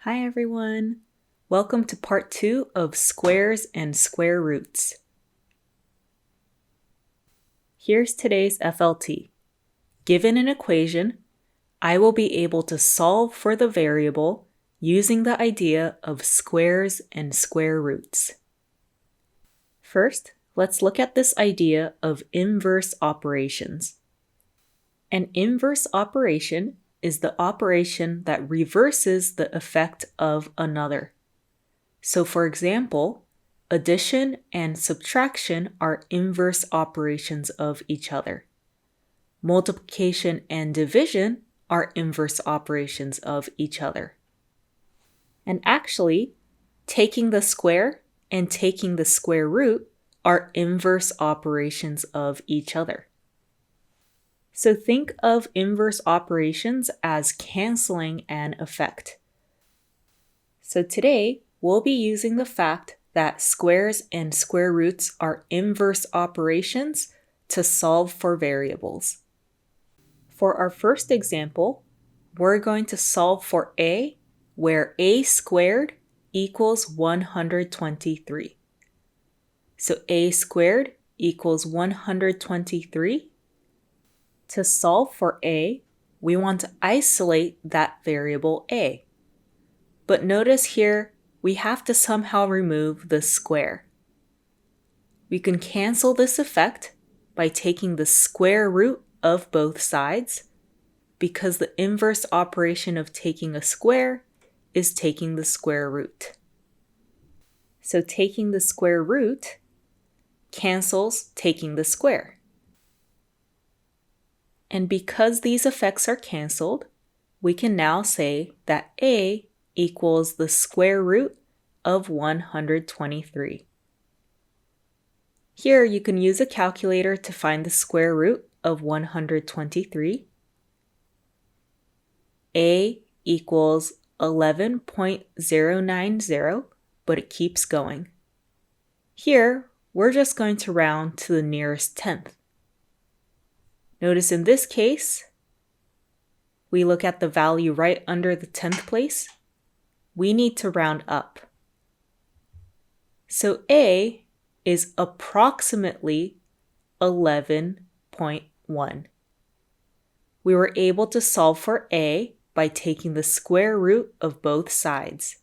Hi everyone! Welcome to part 2 of squares and square roots. Here's today's FLT. Given an equation, I will be able to solve for the variable using the idea of squares and square roots. First, let's look at this idea of inverse operations. An inverse operation is the operation that reverses the effect of another. So for example, addition and subtraction are inverse operations of each other. Multiplication and division are inverse operations of each other. And actually, taking the square and taking the square root are inverse operations of each other. So think of inverse operations as canceling an effect. So today, we'll be using the fact that squares and square roots are inverse operations to solve for variables. For our first example, we're going to solve for a, where a squared equals 123. So a squared equals 123. To solve for a, we want to isolate that variable a. But notice here, we have to somehow remove the square. We can cancel this effect by taking the square root of both sides, because the inverse operation of taking a square is taking the square root. So taking the square root cancels taking the square. And because these effects are canceled, we can now say that a equals the square root of 123. Here you can use a calculator to find the square root of 123. A equals 11.090, but it keeps going. Here, we're just going to round to the nearest tenth. Notice in this case, we look at the value right under the tenth place. We need to round up. So A is approximately 11.1. We were able to solve for A by taking the square root of both sides.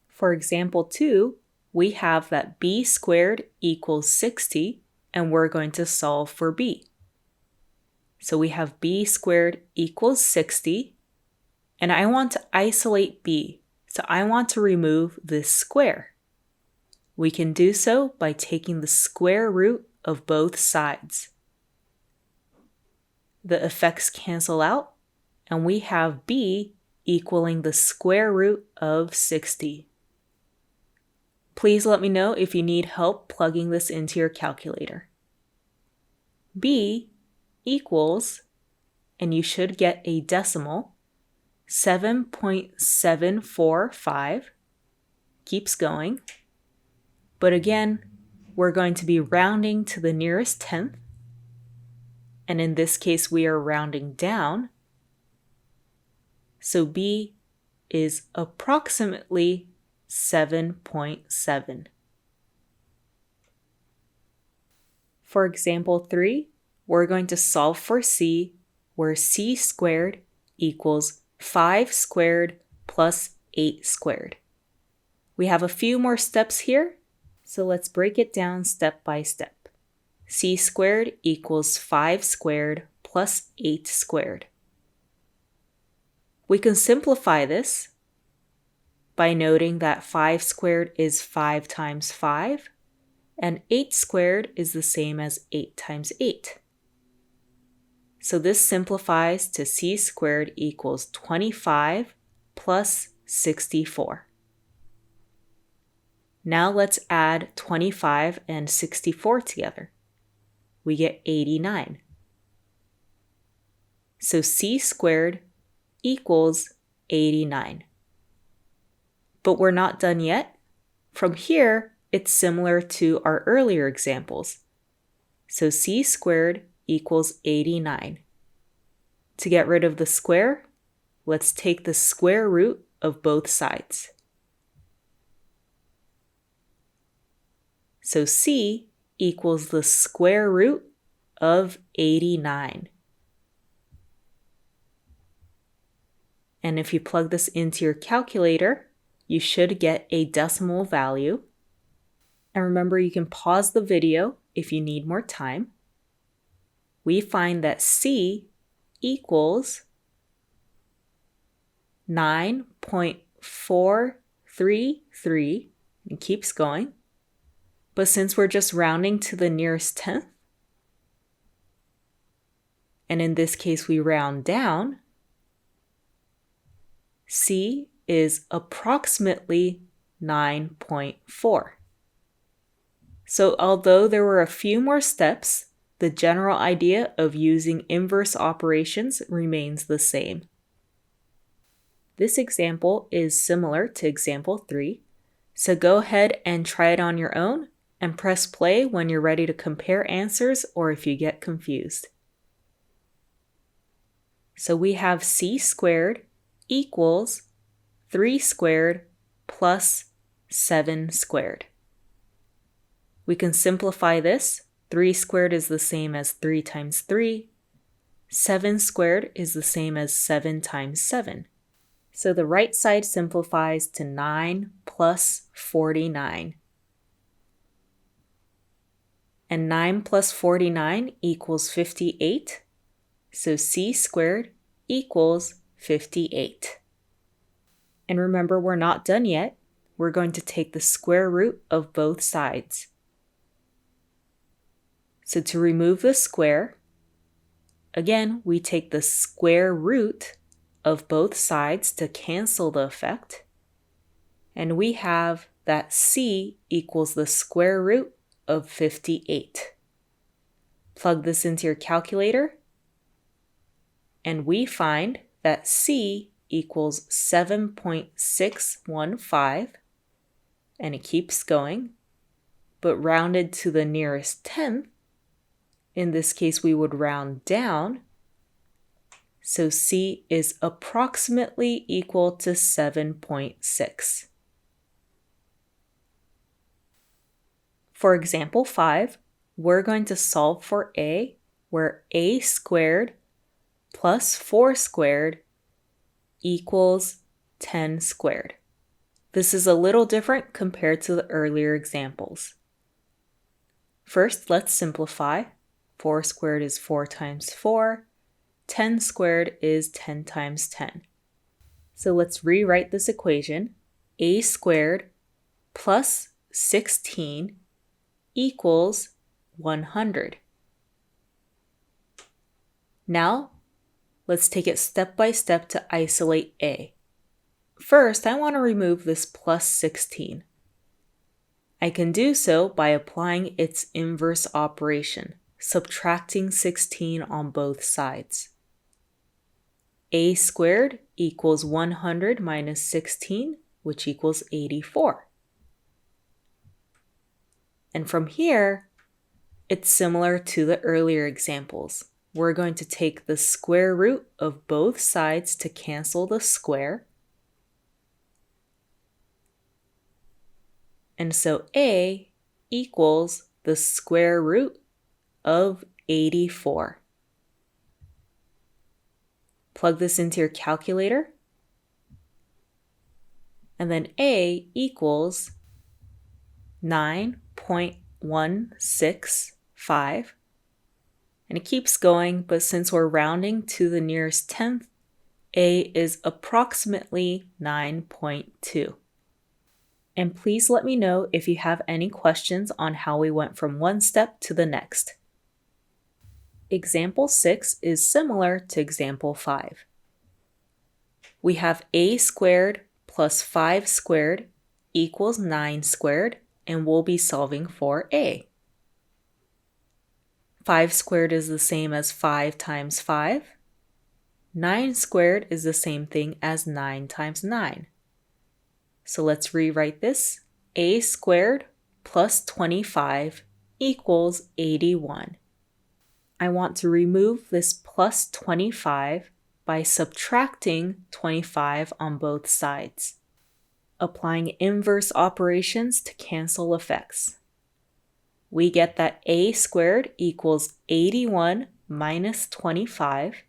For example 2, we have that B squared equals 60, and we're going to solve for B. So we have B squared equals 60, and I want to isolate B, so I want to remove this square. We can do so by taking the square root of both sides. The effects cancel out, and we have B equaling the square root of 60. Please let me know if you need help plugging this into your calculator. B equals, and you should get a decimal, 7.745. Keeps going. But again, we're going to be rounding to the nearest tenth. And in this case, we are rounding down. So B is approximately 7.7. For example 3, we're going to solve for C, where C squared equals 5 squared plus 8 squared. We have a few more steps here, so let's break it down step by step. C squared equals 5 squared plus 8 squared. We can simplify this by noting that 5 squared is 5 times 5, and 8 squared is the same as 8 times 8. So this simplifies to C squared equals 25 plus 64. Now let's add 25 and 64 together. We get 89. So C squared equals 89. But we're not done yet. From here, it's similar to our earlier examples. So C squared equals 89. To get rid of the square, let's take the square root of both sides. So C equals the square root of 89. And if you plug this into your calculator, you should get a decimal value. And remember, you can pause the video if you need more time. We find that C equals 9.433. It keeps going. But since we're just rounding to the nearest tenth, and in this case we round down, C is approximately 9.4. So although there were a few more steps, the general idea of using inverse operations remains the same. This example is similar to example 3, so go ahead and try it on your own and press play when you're ready to compare answers or if you get confused. So we have C squared equals 3 squared plus 7 squared. We can simplify this. 3 squared is the same as 3 times 3. 7 squared is the same as 7 times 7. So the right side simplifies to 9 plus 49. And 9 plus 49 equals 58. So C squared equals 58. And remember, we're not done yet. We're going to take the square root of both sides. So to remove the square, again, we take the square root of both sides to cancel the effect. And we have that C equals the square root of 58. Plug this into your calculator, and we find that C equals 7.615, and it keeps going, but rounded to the nearest tenth. In this case, we would round down, so C is approximately equal to 7.6. For example 5, we're going to solve for A, where A squared plus 4 squared equals 10 squared. This is a little different compared to the earlier examples. First, let's simplify. 4 squared is 4 times 4. 10 squared is 10 times 10. So let's rewrite this equation. A squared plus 16 equals 100. Now, let's take it step by step to isolate A. First, I want to remove this plus 16. I can do so by applying its inverse operation, subtracting 16 on both sides. A squared equals 100 minus 16, which equals 84. And from here, it's similar to the earlier examples. We're going to take the square root of both sides to cancel the square. And so A equals the square root of 84. Plug this into your calculator. And then A equals 9.165. And it keeps going, but since we're rounding to the nearest tenth, A is approximately 9.2. And please let me know if you have any questions on how we went from one step to the next. Example 6 is similar to example 5. We have A squared plus 5 squared equals 9 squared, and we'll be solving for A. 5 squared is the same as 5 times 5. 9 squared is the same thing as 9 times 9. So let's rewrite this. A squared plus 25 equals 81. I want to remove this plus 25 by subtracting 25 on both sides, applying inverse operations to cancel effects. We get that a squared equals 81 minus 25,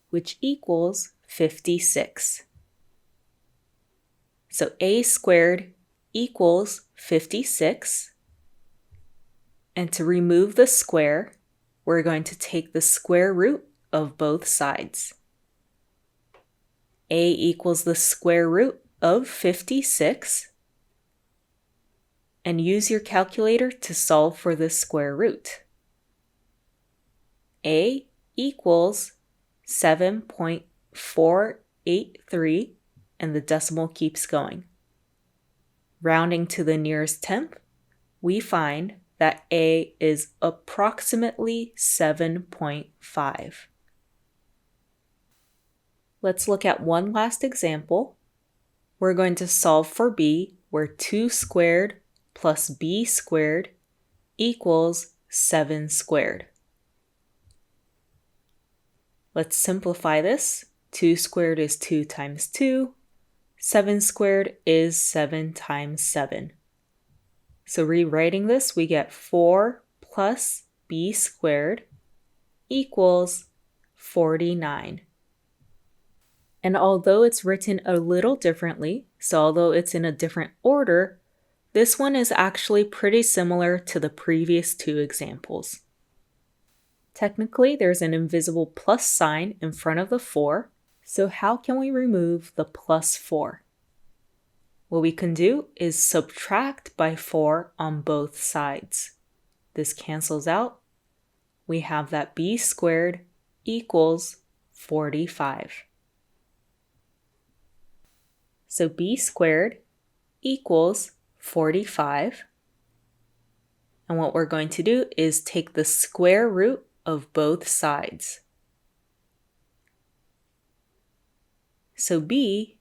which equals 56. So a squared equals 56. And to remove the square, we're going to take the square root of both sides. A equals the square root of 56. And use your calculator to solve for the square root. A equals 7.483, and the decimal keeps going. Rounding to the nearest tenth, we find that A is approximately 7.5. Let's look at one last example. We're going to solve for B, where 2 squared plus B squared equals 7 squared. Let's simplify this. 2 squared is 2 times 2. 7 squared is 7 times 7. So rewriting this, we get 4 plus b squared equals 49. And although it's written a little differently, so although it's in a different order, this one is actually pretty similar to the previous two examples. Technically, there's an invisible plus sign in front of the 4, so how can we remove the plus 4? What we can do is subtract by 4 on both sides. This cancels out. We have that b squared equals 45. So b squared equals 45. And what we're going to do is take the square root of both sides. So b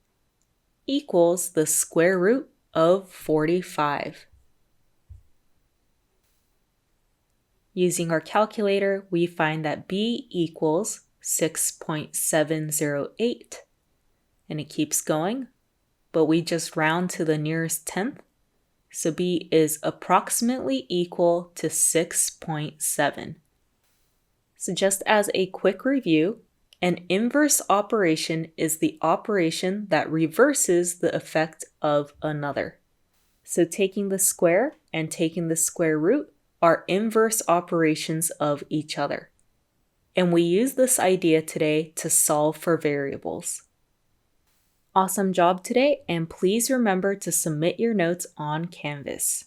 equals the square root of 45. Using our calculator, we find that b equals 6.708, and it keeps going, but we just round to the nearest tenth, so b is approximately equal to 6.7. So just as a quick review, an inverse operation is the operation that reverses the effect of another. So taking the square and taking the square root are inverse operations of each other. And we use this idea today to solve for variables. Awesome job today, and please remember to submit your notes on Canvas.